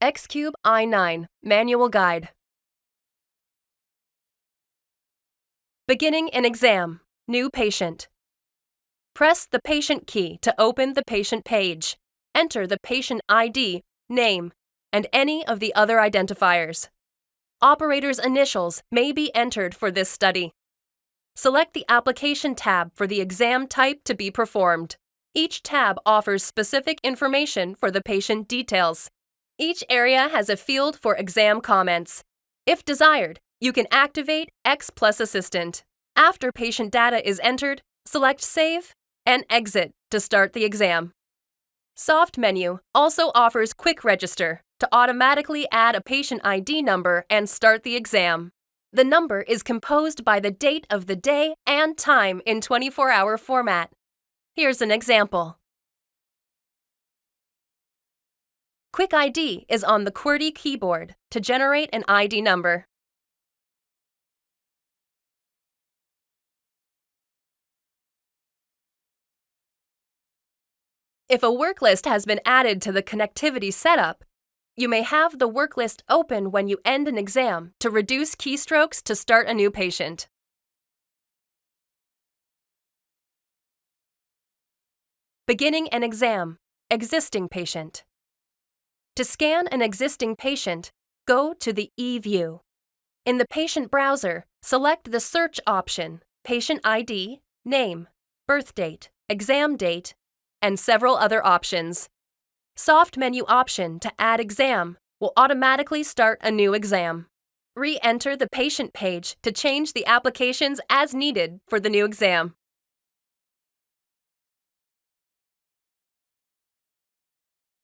X-Cube I9 Manual Guide. Beginning an exam. New patient. Press the patient key to open the patient page. Enter the patient ID, name, and any of the other identifiers. Operator's initials may be entered for this study. Select the Application tab for the exam type to be performed. Each tab offers specific information for the patient details. Each area has a field for exam comments. If desired, you can activate X plus Assistant. After patient data is entered, select Save and Exit to start the exam. Soft menu also offers Quick Register to automatically add a patient ID number and start the exam. The number is composed by the date of the day and time in 24-hour format. Here's an example. Quick ID is on the QWERTY keyboard to generate an ID number. If a work list has been added to the connectivity setup, you may have the work list open when you end an exam to reduce keystrokes to start a new patient. Beginning an exam. Existing patient. To scan an existing patient, go to the eView. In the patient browser, select the search option, patient ID, name, birth date, exam date, and several other options. Soft menu option to add exam will automatically start a new exam. Re-enter the patient page to change the applications as needed for the new exam.